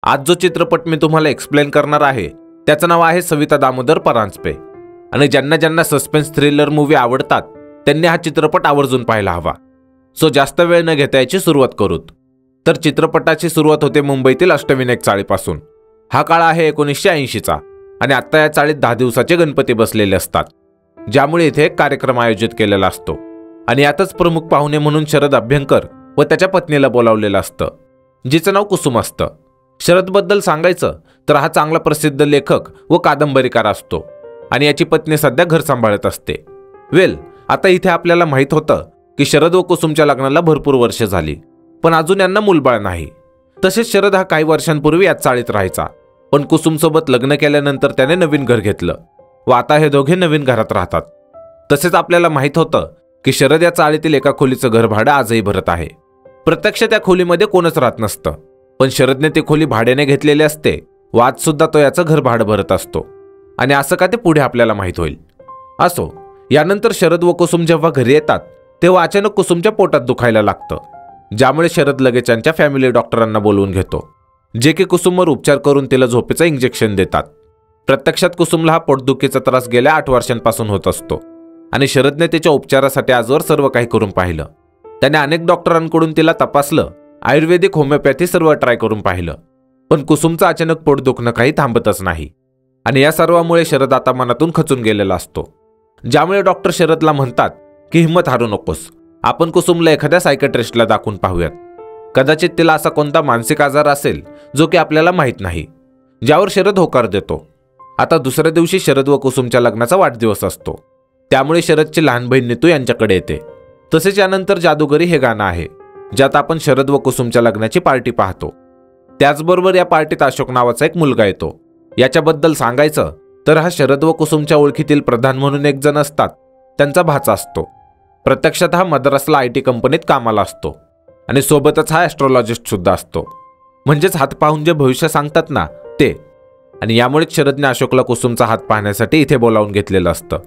आज जो चित्रपट मी तुम्हाला एक्सप्लेन करणार आहे त्याचं नाव आहे सविता दामोदर परांजपे। आणि ज्यांना ज्यांना सस्पेन्स थ्रिलर मूवी आवडतात त्यांनी हा चित्रपट आवर्जून पाहायला हवा। सो जास्त वेळ न घेता याची सुरुवात करूत। तर चित्रपटाची सुरुवात होते मुंबईतील अष्टविनायक चाळीपासून। हा काळ आहे 1980चा आणि आता या चाळीत 10 दिवसाचे गणपती बसलेले असतात, ज्यामुळे इथे एक कार्यक्रम आयोजित केलेला असतो आणि यातच प्रमुख पाहुणे म्हणून शरद अभ्यंकर व त्याच्या पत्नीला बोलावलेलं असतं, जिचं नाव कुसुम असतं। शरदबद्दल सांगायचं तर हा चांगला प्रसिद्ध लेखक व कादंबरीकार असतो आणि याची पत्नी सध्या घर सांभाळत असते। आता इथे आपल्याला माहित होतं की शरद व कुसुमच्या लग्नाला भरपूर वर्ष झाली, पण अजून यांना मूलबाळ नाही। तसेच शरद हा काही वर्षांपूर्वी याच चाळीत राहायचा, पण कुसुमसोबत लग्न केल्यानंतर त्याने नवीन घर घेतलं व आता हे दोघे नवीन घरात राहतात। तसेच आपल्याला माहित होतं की शरद या चाळीतील एका खोलीचं घर भाडं आजही भरत आहे। प्रत्यक्ष त्या खोलीमध्ये कोणच राहत नसतं, पण शरदने ती खोली भाड्याने घेतलेली असते व आज सुद्धा तो याचं घर भाडं भरत असतो आणि असं का ते पुढे आपल्याला माहित होईल। असो, यानंतर शरद व कुसुम जेव्हा घरी येतात तेव्हा अचानक कुसुमच्या पोटात दुखायला लागतं, ज्यामुळे शरद लगेच त्यांच्या फॅमिली डॉक्टरांना बोलवून घेतो, जे की कुसुमवर उपचार करून तिला झोपेचं इंजेक्शन देतात। प्रत्यक्षात कुसुमला हा पोटदुखीचा त्रास गेल्या 8 वर्षांपासून होत असतो आणि शरदने तिच्या उपचारासाठी आजवर सर्व काही करून पाहिलं। त्याने अनेक डॉक्टरांकडून तिला तपासलं, आयुर्वेदिक, होमिओपॅथी सर्व ट्राय करून पाहिलं, पण कुसुमचं अचानक पोट दुखणं काही थांबतच नाही आणि या सर्वामुळे शरद आता मनातून खचून गेलेला असतो, ज्यामुळे डॉक्टर शरदला म्हणतात की हिम्मत हारू नकोस, आपण कुसुमला एखाद्या सायकॅट्रिस्टला दाखवून पाहूयात। कदाचित तिला असा कोणता मानसिक आजार असेल जो की आपल्याला माहीत नाही, ज्यावर शरद होकार देतो। आता दुसऱ्या दिवशी शरद व कुसुमच्या लग्नाचा वाढदिवस असतो, त्यामुळे शरदची लहान बहीण नीतू यांच्याकडे येते। तसेच यानंतर जादूगरी हे गाणं आहे, ज्यात आपण शरद व कुसुमच्या लग्नाची पार्टी पाहतो। त्याचबरोबर या पार्टीत अशोक नावाचा एक मुलगा येतो। याच्याबद्दल सांगायचं तर हा शरद व कुसुमच्या ओळखीतील प्रधान म्हणून एक जण असतात, त्यांचा भाचा असतो। प्रत्यक्षात हा मद्रासला IT कंपनीत कामाला असतो आणि सोबतच हा ॲस्ट्रोलॉजिस्ट सुद्धा असतो, म्हणजेच हात पाहून जे भविष्य सांगतात ना ते। आणि यामुळेच शरदने अशोकला कुसुमचा हात पाहण्यासाठी इथे बोलावून घेतलेलं असतं।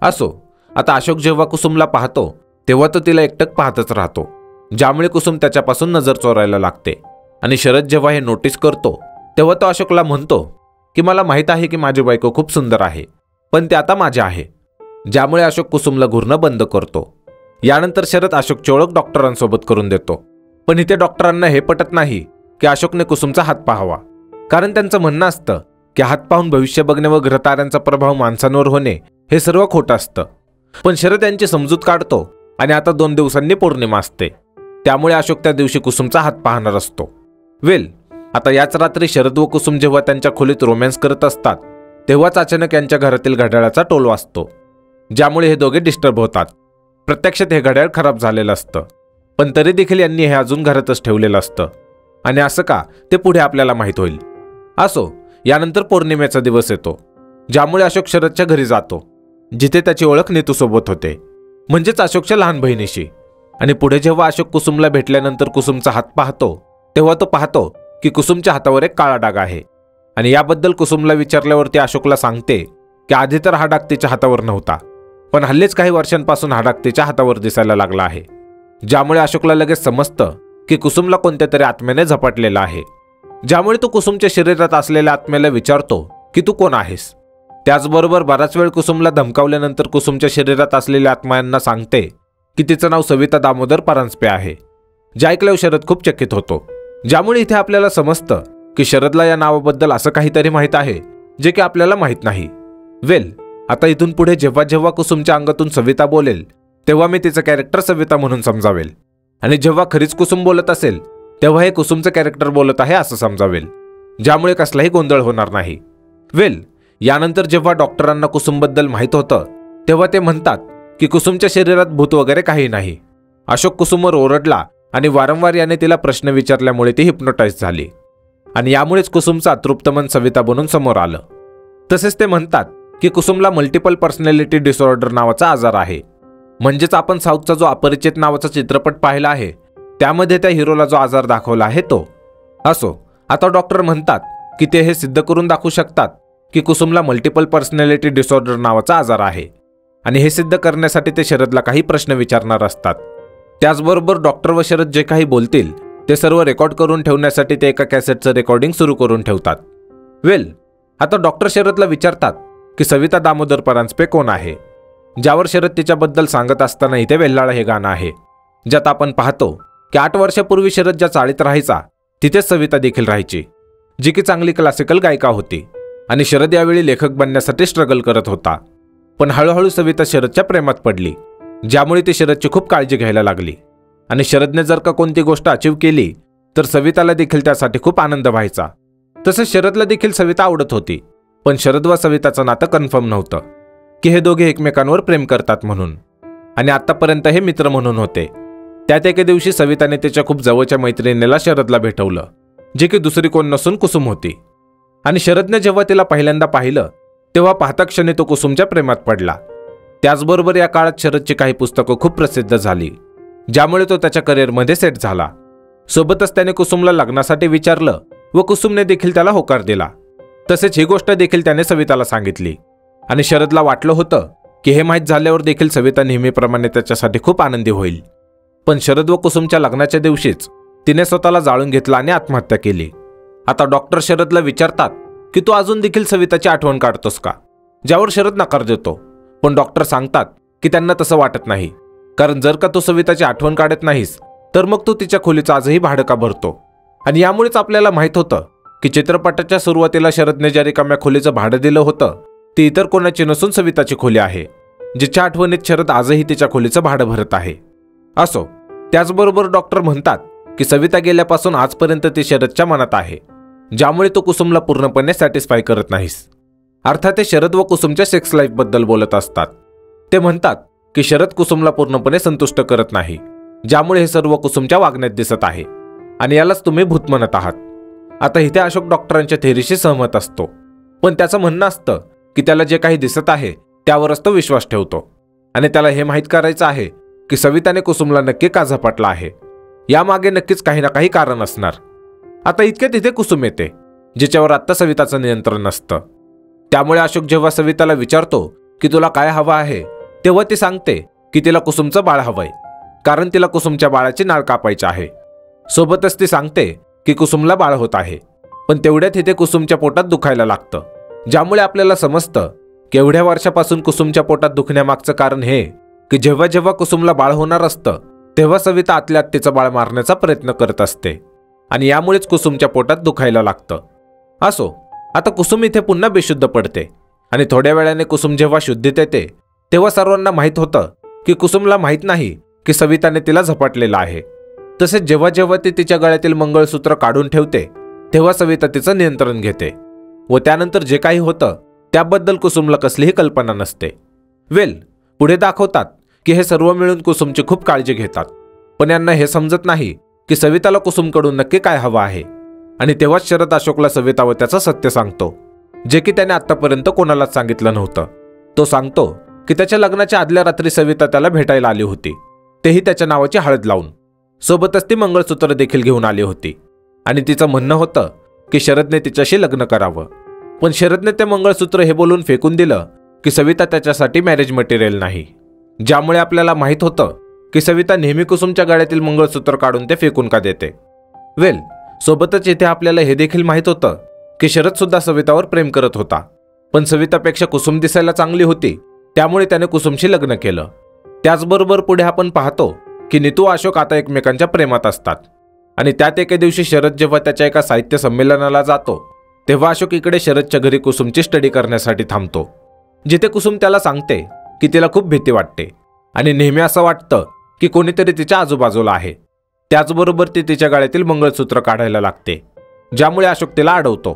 असो, आता अशोक जेव्हा कुसुमला पाहतो तेव्हा तो तिला एकटक पाहतच राहतो, ज्यामुळे कुसुम त्याच्यापासून नजर चोरायला लागते आणि शरद जेव्हा हे नोटीस करतो तेव्हा तो अशोकला म्हणतो की मला माहीत आहे की माझी बायको खूप सुंदर आहे, पण ते आता माझे आहे, ज्यामुळे अशोक कुसुमला घूरणं बंद करतो। यानंतर शरद अशोकची ओळख डॉक्टरांसोबत करून देतो, पण इथे डॉक्टरांना हे पटत नाही की अशोकने कुसुमचा हात पाहावा, कारण त्यांचं म्हणणं असतं की हात पाहून भविष्य बघणे व ग्रहताऱ्यांचा प्रभाव माणसांवर होणे हे सर्व खोटं असतं। पण शरद यांची समजूत काढतो आणि आता 2 दिवसांनी पौर्णिमा असते, त्यामुळे अशोक त्या दिवशी कुसुमचा हात पाहणार असतो। आता याच रात्री शरद व कुसुम जेव्हा त्यांच्या खोलीत रोमॅन्स करत असतात तेव्हाच अचानक यांच्या घरातील घड्याळाचा टोल वाजतो, ज्यामुळे हे दोघे डिस्टर्ब होतात। प्रत्यक्षात हे घड्याळ खराब झालेलं असतं, पण तरी देखील यांनी हे अजून घरातच ठेवलेलं असतं आणि असं का ते पुढे आपल्याला माहीत होईल। असो, यानंतर पौर्णिमेचा दिवस येतो, ज्यामुळे अशोक शरदच्या घरी जातो, जिथे त्याची ओळख नीतूसोबत होते, म्हणजेच अशोकच्या लहान बहिणीशी। आणि पुढे जेव्हा अशोक कुसुमला भेटल्यानंतर कुसुमचा हात पाहतो तेव्हा तो पाहतो की कुसुमच्या हातावर एक काळा डाग आहे आणि याबद्दल कुसुमला विचारल्यावरती अशोकला सांगते की आधी तर हा डाग तिच्या हातावर नव्हता, पण हल्लीच काही वर्षांपासून हा डाग तिच्या हातावर दिसायला लागला आहे, ज्यामुळे अशोकला लगेच समजतं की कुसुमला कोणत्या तरी आत्म्याने झपाटलेला आहे, ज्यामुळे तो कुसुमच्या शरीरात असलेल्या आत्म्याला विचारतो की तू कोण आहेस। त्याचबरोबर बराच वेळ कुसुमला धमकावल्यानंतर कुसुमच्या शरीरात असलेल्या आत्म्यांना सांगते की तिचं नाव सविता दामोदर परांजपे आहे, जे ऐकल्यावर शरद खूप चकित होतो, ज्यामुळे इथे आपल्याला समजतं की शरदला या नावाबद्दल असं काहीतरी माहीत आहे जे की आपल्याला माहीत नाही। आता इथून पुढे जेव्हा जेव्हा कुसुमच्या अंगातून सविता बोलेल तेव्हा मी तिचं कॅरेक्टर सविता म्हणून समजावेल आणि जेव्हा खरीच कुसुम बोलत असेल तेव्हा हे कुसुमचं कॅरेक्टर बोलत आहे असं समजावेल, ज्यामुळे कसलाही गोंधळ होणार नाही। यानंतर जेव्हा डॉक्टरांना कुसुमबद्दल माहीत होतं तेव्हा ते म्हणतात की कुसुमच्या शरीरात भूत वगैरे काही नाही। अशोक कुसुमवर ओरडला आणि वारंवार याने तिला प्रश्न विचारल्यामुळे ती हिप्नोटाईज झाली आणि यामुळेच कुसुमचं अतृप्त मन सविता बनून समोर आलं। तसेच ते म्हणतात की कुसुमला मल्टिपल पर्सनॅलिटी डिसऑर्डर नावाचा आजार आहे, म्हणजेच आपण साऊथचा जो अपरिचित नावाचा चित्रपट पाहिला आहे त्यामध्ये त्या हिरोला जो आजार दाखवला आहे तो। असो, आता डॉक्टर म्हणतात की ते हे सिद्ध करून दाखवू शकतात की कुसुमला मल्टिपल पर्सनॅलिटी डिसऑर्डर नावाचा आजार आहे आणि हे सिद्ध करण्यासाठी ते शरदला काही प्रश्न विचारणार असतात। त्याचबरोबर डॉक्टर व शरद जे काही बोलतील ते सर्व रेकॉर्ड करून ठेवण्यासाठी ते एका कॅसेटचं रेकॉर्डिंग सुरू करून ठेवतात. आता डॉक्टर शरदला विचारतात की सविता दामोदर परांजपे कोण आहे, ज्यावर शरद तिच्याबद्दल सांगत असताना इथे वेल्हाळा हे गाणं आहे, ज्यात आपण पाहतो की 8 वर्षापूर्वी शरद ज्या चाळीत राहायचा तिथेच सविता देखील राहायची, जी की चांगली क्लासिकल गायिका होती आणि शरद यावेळी लेखक बनण्यासाठी स्ट्रगल करत होता. पण हळूहळू सविता शरदच्या प्रेमात पडली, ज्यामुळे ती शरदची खूप काळजी घ्यायला लागली आणि शरदने जर का कोणती गोष्ट अचीव केली तर सविताला देखील त्यासाठी खूप आनंद व्हायचा. तसंच शरदला देखील सविता आवडत होती, पण शरद व सविताचं नातं कन्फर्म नव्हतं की हे दोघे एकमेकांवर प्रेम करतात म्हणून, आणि आतापर्यंत हे मित्र म्हणून होते. त्यात एके दिवशी सविताने तिच्या खूप जवळच्या मैत्रिणीला शरदला भेटवलं, जे की दुसरी कोण नसून कुसुम होती. आणि शरदने जेव्हा तिला पहिल्यांदा पाहिलं तेव्हा पाहता क्षणी तो कुसुमच्या प्रेमात पडला. त्याचबरोबर या काळात शरदची काही पुस्तकं खूप प्रसिद्ध झाली, ज्यामुळे तो त्याच्या करिअरमध्ये सेट झाला. सोबतच त्याने कुसुमला लग्नासाठी विचारलं व कुसुमने देखील त्याला होकार दिला. तसेच ही गोष्ट देखील त्याने सविताला सांगितली आणि शरदला वाटलं होतं की हे माहीत झाल्यावर देखील सविता नेहमीप्रमाणे त्याच्यासाठी खूप आनंदी होईल. पण शरद व कुसुमच्या लग्नाच्या दिवशीच तिने स्वतःला जाळून घेतला आणि आत्महत्या केली. आता डॉक्टर शरदला विचारतात की तू अजून देखील सविताची आठवण काढतोस का, ज्यावर शरद नकार देतो. पण डॉक्टर सांगतात की त्यांना तसं वाटत नाही, कारण जर का तू सविताची आठवण काढत नाहीस तर मग तू तिच्या खोलीचं आजही भाडं का भरतो. आणि यामुळेच आपल्याला माहित होतं की चित्रपटाच्या सुरुवातीला शरदने ज्या रिकाम्या खोलीचं भाडं दिलं होतं ती इतर कोणाची नसून सविताची खोली आहे, जिच्या आठवणीत शरद आजही तिच्या खोलीचं भाडं भरत आहे. असो, त्याचबरोबर डॉक्टर म्हणतात की सविता गेल्यापासून आजपर्यंत ती शरदच्या मनात आहे, ज्यामुळे तो कुसुमला पूर्णपणे सॅटिस्फाय करत नाहीस. अर्थात ते शरद व कुसुमच्या सेक्स लाईफ बद्दल बोलत असतात. ते म्हणतात की शरद कुसुमला पूर्णपणे संतुष्ट करत नाही, ज्यामुळे हे सर्व कुसुमच्या वागण्यात दिसत आहे आणि यालाच तुम्ही भूत म्हणत आहात. आता इथे अशोक डॉक्टरांच्या थेरीशी सहमत असतो, पण त्याचं म्हणणं असतं की त्याला जे काही दिसत आहे त्यावरच तो विश्वास ठेवतो आणि त्याला हे माहीत करायचं आहे की सविताने कुसुमला नक्की का झपाटला आहे. यामागे नक्कीच काही ना काही कारण असणार. आता इतक्यात इथे कुसुम येते, जिच्यावर आत्ता सविताचं नियंत्रण नसतं. त्यामुळे अशोक जेव्हा सविताला विचारतो की तुला काय हवं आहे, तेव्हा ती सांगते की तिला कुसुमचं बाळ हवंय, कारण तिला कुसुमच्या बाळाची नाळ कापायची आहे. सोबतच ती सांगते की कुसुमला बाळ होत आहे, पण तेवढ्यात इथे कुसुमच्या पोटात दुखायला लागतं, ज्यामुळे आपल्याला समजतं की एवढ्या वर्षापासून कुसुमच्या पोटात दुखण्यामागचं कारण हे की जेव्हा जेव्हा कुसुमला बाळ होणार असतं तेव्हा सविता आतल्यात तिचं बाळ मारण्याचा प्रयत्न करत असते आणि यामुळेच कुसुमच्या पोटात दुखायला लागतं. असो, आता कुसुम इथे पुन्हा बेशुद्ध पडते आणि थोड्या वेळाने कुसुम जेव्हा शुद्धीत येते तेव्हा सर्वांना माहीत होतं की कुसुमला माहीत नाही की सविताने तिला झपाटलेलं आहे. तसेच जेव्हा जेव्हा ती तिच्या गळ्यातील मंगळसूत्र काढून ठेवते तेव्हा सविता तिचं नियंत्रण घेते व त्यानंतर जे काही होतं त्याबद्दल कुसुमला कसलीही कल्पना नसते. पुढे दाखवतात की हे सर्व मिळून कुसुमची खूप काळजी घेतात, पण यांना हे समजत नाही की सविताला कुसुमकडून नक्की काय हवं आहे. आणि तेव्हाच शरद अशोकला सविता व त्याचं सत्य सांगतो, जे की त्याने आतापर्यंत कोणालाच सांगितलं नव्हतं. तो सांगतो की त्याच्या लग्नाच्या आदल्या रात्री सविता त्याला भेटायला आली होती, तेही त्याच्या नावाची हळद लावून. सोबतच ती मंगळसूत्र देखील घेऊन आली होती आणि तिचं म्हणणं होतं की शरदने तिच्याशी लग्न करावं. पण शरदने ते मंगळसूत्र हे बोलून फेकून दिलं की सविता त्याच्यासाठी मॅरेज मटेरियल नाही, ज्यामुळे आपल्याला माहीत होतं की सविता नेहमी कुसुमच्या गळ्यातील मंगळसूत्र काढून ते फेकून का देते. सोबतच इथे आपल्याला हे देखील माहीत होतं की शरद सुद्धा सवितावर प्रेम करत होता, पण सवितापेक्षा कुसुम दिसायला चांगली होती, त्यामुळे त्याने कुसुमशी लग्न केलं. त्याचबरोबर पुढे आपण पाहतो की नीतू व अशोक आता एकमेकांच्या प्रेमात असतात आणि त्यात एके दिवशी शरद जेव्हा त्याच्या एका साहित्य संमेलनाला जातो तेव्हा अशोक इकडे शरदच्या घरी कुसुमची स्टडी करण्यासाठी थांबतो, जिथे कुसुम त्याला सांगते की तिला खूप भीती वाटते आणि नेहमी असं वाटतं की कोणीतरी तिच्या आजूबाजूला आहे. त्याचबरोबर ती तिच्या गळ्यातील मंगळसूत्र काढायला लागते, ज्यामुळे अशोक तिला अडवतो.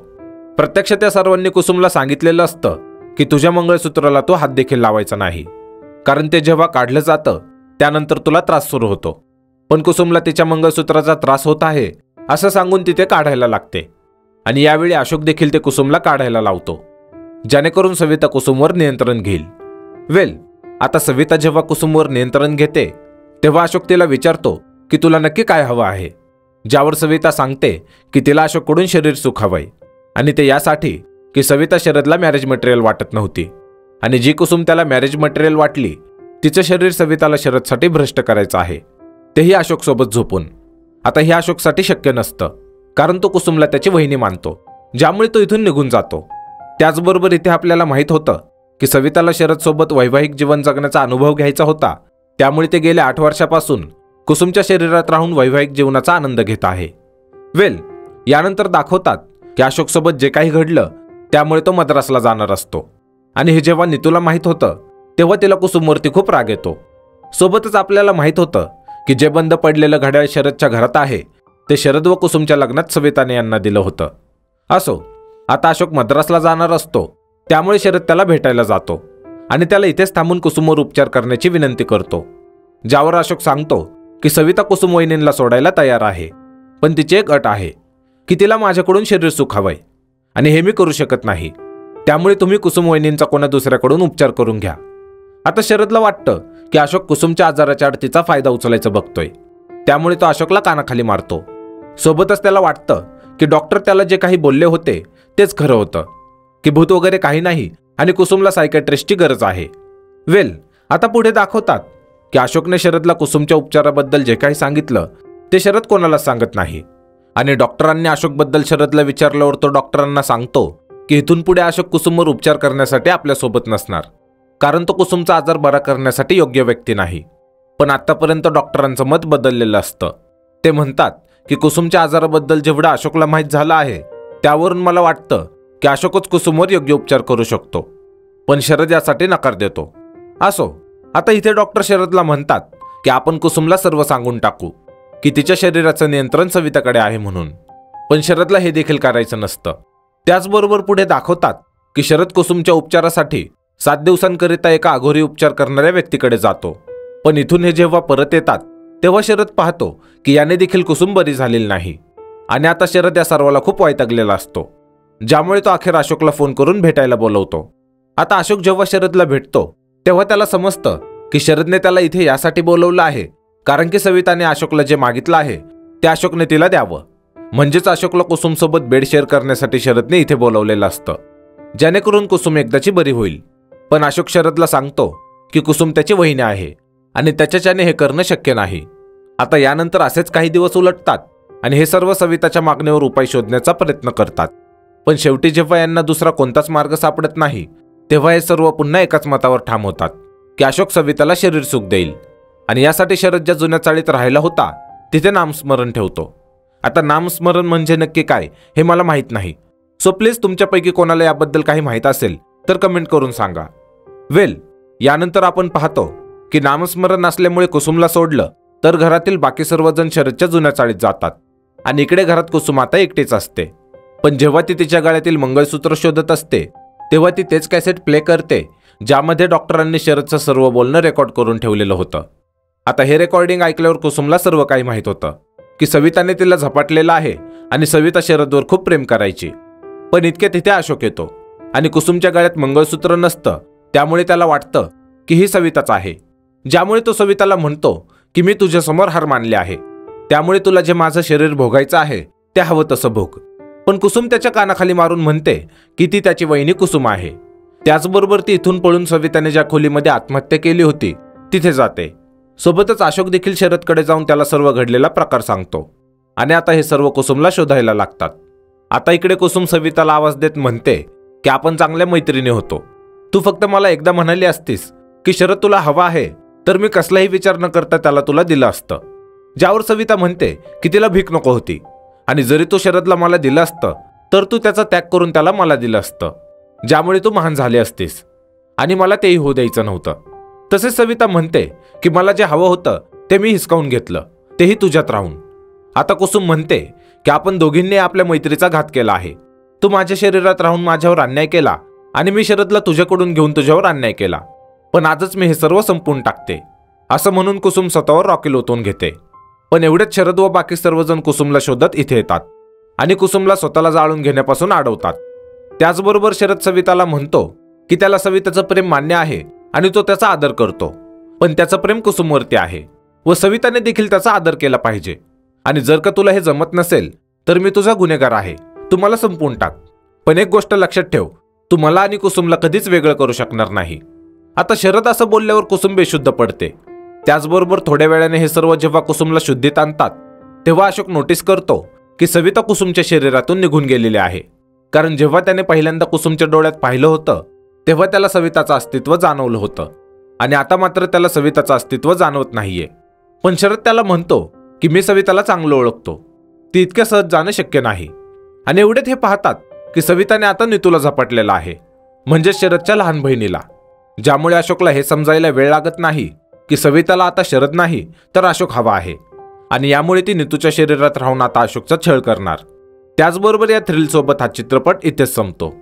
प्रत्यक्ष त्या सर्वांनी कुसुमला सांगितलेलं असतं की तुझ्या मंगळसूत्राला तो हात देखील लावायचा नाही, कारण ते जेव्हा काढलं जातं त्यानंतर तुला त्रास सुरू होतो. पण कुसुमला तिच्या मंगळसूत्राचा त्रास होत आहे असं सांगून तिथे काढायला लागते आणि यावेळी अशोक देखील ते कुसुमला काढायला लावतो, जेणेकरून सविता कुसुमवर नियंत्रण घेईल. आता सविता जेव्हा कुसुमवर नियंत्रण घेते तेव्हा अशोक तिला विचारतो की तुला नक्की काय हवं आहे, ज्यावर सविता सांगते की तिला अशोककडून शरीर सुख हवंय आणि ते यासाठी की सविता शरदला मॅरेज मटेरियल वाटत नव्हती आणि जी कुसुम त्याला मॅरेज मटेरियल वाटली तिचं शरीर सविताला शरदसाठी भ्रष्ट करायचं आहे, तेही अशोक सोबत झोपून. आता हे अशोकसाठी शक्य नसतं, कारण तो कुसुमला त्याची वहिनी मानतो, ज्यामुळे तो इथून निघून जातो. त्याचबरोबर इथे आपल्याला माहीत होतं की सविताला शरदसोबत वैवाहिक जीवन जगण्याचा अनुभव घ्यायचा होता, त्यामुळे ते गेल्या 8 वर्षापासून कुसुमच्या शरीरात राहून वैवाहिक जीवनाचा आनंद घेत आहे. यानंतर दाखवतात की अशोकसोबत जे काही घडलं त्यामुळे तो मद्रासला जाणार असतो, आणि हे जेव्हा नीतूला माहीत होतं तेव्हा तिला कुसुमवरती खूप राग येतो. सोबतच आपल्याला माहीत होतं की जे बंद पडलेलं घड्याळ शरदच्या घरात आहे ते शरद व कुसुमच्या लग्नात सविताने यांना दिलं होतं. असो, आता अशोक मद्रासला जाणार असतो, त्यामुळे शरद त्याला भेटायला जातो आणि त्याला इथेच थांबून कुसुमवर उपचार करण्याची विनंती करतो, ज्यावर अशोक सांगतो की सविता कुसुम वहिनींना सोडायला तयार आहे, पण तिची एक अट आहे की तिला माझ्याकडून शरीर सुख हवंय आणि हे मी करू शकत नाही, त्यामुळे तुम्ही कुसुम वहिनींचा कोणा दुसऱ्याकडून उपचार करून घ्या. आता शरदला वाटतं की अशोक कुसुमच्या आजाराच्या अडतीचा फायदा उचलायचा बघतोय, त्यामुळे तो अशोकला कानाखाली मारतो. सोबतच त्याला वाटतं की डॉक्टर त्याला जे काही बोलले होते तेच खरं होतं, की भूत वगैरे काही नाही आणि कुसुमला सायकॅट्रिस्टची गरज आहे. आता पुढे दाखवतात की अशोकने शरदला कुसुमच्या उपचाराबद्दल जे काही सांगितलं ते शरद कोणालाच सांगत नाही, आणि डॉक्टरांनी अशोकबद्दल शरदला विचारल्यावर तो डॉक्टरांना सांगतो की इथून पुढे अशोक कुसुमवर उपचार करण्यासाठी आपल्यासोबत नसणार, कारण तो कुसुमचा आजार बरा करण्यासाठी योग्य व्यक्ती नाही. पण आतापर्यंत डॉक्टरांचं मत बदललेलं असतं. ते म्हणतात की कुसुमच्या आजाराबद्दल जेवढं अशोकला माहीत झालं आहे त्यावरून मला वाटतं की अशोकच कुसुमवर योग्य उपचार करू शकतो, पण शरद यासाठी नकार देतो. असो, आता इथे डॉक्टर शरदला म्हणतात की आपण कुसुमला सर्व सांगून टाकू की तिच्या शरीराचं नियंत्रण सविताकडे आहे म्हणून, पण शरदला हे देखील करायचं नसतं. त्याचबरोबर पुढे दाखवतात की शरद कुसुमच्या उपचारासाठी 7 दिवसांकरिता एका अघोरी उपचार करणाऱ्या व्यक्तीकडे जातो, पण इथून हे जेव्हा परत येतात तेव्हा शरद पाहतो की याने देखील कुसुम बरी झालेली नाही, आणि आता शरद या सर्वाला खूप वैतागलेला असतो, ज्यामुळे तो अखेर अशोकला फोन करून भेटायला बोलवतो. आता अशोक जेव्हा शरदला भेटतो तेव्हा त्याला समजतं की शरदने त्याला इथे यासाठी बोलवलं आहे कारण की सविताने अशोकला जे मागितलं आहे ते अशोकने तिला द्यावं, म्हणजेच अशोकला कुसुमसोबत बेड शेअर करण्यासाठी शरदने इथे बोलवलेलं असतं, जेणेकरून कुसुम एकदाची बरी होईल. पण अशोक शरदला सांगतो की कुसुम त्याची वहिनी आहे आणि त्याच्याने हे करणं शक्य नाही. आता यानंतर असेच काही दिवस उलटतात आणि हे सर्व सविताच्या मागणीवर उपाय शोधण्याचा प्रयत्न करतात, पण शेवटी जेव्हा यांना दुसरा कोणताच मार्ग सापडत नाही तेव्हा हे सर्व पुन्हा एकाच मतावर ठाम होतात की अशोक सविताला शरीर सुख देईल, आणि यासाठी शरद ज्या जुन्या चाळीत राहिला होता तिथे नामस्मरण ठेवतो. आता नामस्मरण म्हणजे नक्की काय हे मला माहीत नाही, सो प्लीज तुमच्यापैकी कोणाला याबद्दल काही माहीत असेल तर कमेंट करून सांगा. यानंतर आपण पाहतो की नामस्मरण असल्यामुळे कुसुमला सोडलं तर घरातील बाकी सर्वजण शरदच्या जुन्या चाळीत जातात, आणि इकडे घरात कुसुम आता एकटीच असते. पण जेव्हा ती तिच्या गळ्यातील मंगळसूत्र शोधत असते तेव्हा ती तेच कॅसेट प्ले करते ज्यामध्ये डॉक्टरांनी शरदचं सर्व बोलणं रेकॉर्ड करून ठेवलेलं होतं. आता हे रेकॉर्डिंग ऐकल्यावर कुसुमला सर्व काही माहीत होतं की सविताने तिला झपाटलेलं आहे आणि सविता शरदवर खूप प्रेम करायची. पण इतके तिथे अशोक येतो आणि कुसुमच्या गळ्यात मंगळसूत्र नसतं, त्यामुळे त्याला वाटतं की ही सविताच आहे, ज्यामुळे तो सविताला म्हणतो की मी तुझ्यासमोर हार मानले आहे, त्यामुळे तुला जे माझं शरीर भोगायचं आहे ते हवं तसं भोग. पण कुसुम त्याच्या कानाखाली मारून म्हणते की ती त्याची वहिनी कुसुम आहे. त्याचबरोबर ती इथून पळून सविताने ज्या खोलीमध्ये आत्महत्या केली होती तिथे जाते. सोबतच अशोक देखील शरदकडे जाऊन त्याला सर्व घडलेला प्रकार सांगतो, आणि आता हे सर्व कुसुमला शोधायला लागतात. आता इकडे कुसुम सविताला आवाज देत म्हणते की आपण चांगल्या मैत्रिणी होतो, तू फक्त मला एकदा म्हणाली असतीस की शरद तुला हवा आहे तर मी कसलाही विचार न करता त्याला तुला दिलं असतं. ज्यावर सविता म्हणते की तिला भीक नको होती, आणि जरी तू शरदला मला दिलं असतं तर तू त्याचा त्याग करून त्याला मला दिलं असतं, ज्यामुळे तू महान झाली असतीस, आणि मला तेही होऊ द्यायचं नव्हतं. तसेच सविता म्हणते की मला जे हवं होतं ते मी हिसकावून घेतलं, तेही तुझ्यात राहून. आता कुसुम म्हणते की आपण दोघींनी आपल्या मैत्रीचा घात केला आहे, तू माझ्या शरीरात राहून माझ्यावर अन्याय केला आणि मी शरदला तुझ्याकडून घेऊन तुझ्यावर अन्याय केला, पण आजच मी हे सर्व संपवून टाकते. असं म्हणून कुसुम स्वतःवर रॉकेल ओतून घेते. पण एवढेच शरद व बाकी सर्वजण कुसुमला शोधत इथे येतात आणि कुसुमला स्वतःला जाळून घेण्यापासून अडवतात. त्याचबरोबर शरद सविताला म्हणतो की त्याला सविताचं प्रेम मान्य आहे आणि तो त्याचा आदर करतो, पण त्याचं प्रेम कुसुमवरती आहे व सविताने देखील त्याचा आदर केला पाहिजे, आणि जर का तुला हे जमत नसेल तर मी तुझा गुन्हेगार आहे, तू मला संपवून टाक. पण एक गोष्ट लक्षात ठेव, तू मला आणि कुसुमला कधीच वेगळं करू शकणार नाही. आता शरद असं बोलल्यावर कुसुम बेशुद्ध पडते. त्याचबरोबर थोड्या वेळाने हे सर्व जेव्हा कुसुमला शुद्धीत आणतात तेव्हा अशोक नोटीस करतो की सविता कुसुमच्या शरीरातून निघून गेलेली आहे. कारण जेव्हा त्याने पहिल्यांदा कुसुमच्या डोळ्यात पाहिलं होतं तेव्हा त्याला सविताचं अस्तित्व जाणवलं होतं आणि आता मात्र त्याला सविताचं अस्तित्व जाणवत नाहीये. पण शरद त्याला म्हणतो की मी सविताला चांगलं ओळखतो, ती इतक्या सहज जाणं शक्य नाही. आणि एवढेच हे पाहतात की सविताने आता नीतूला झपाटलेला आहे, म्हणजे शरदच्या लहान बहिणीला. ज्यामुळे अशोकला हे समजायला वेळ लागत नाही की सविताला आता शरद नाही तर अशोक हवा आहे आणि यामुळे ती नीतूच्या शरीरात राहून आता अशोकचा छळ करणार. त्याचबरोबर या थ्रिल सोबत हा चित्रपट इथेच संपतो.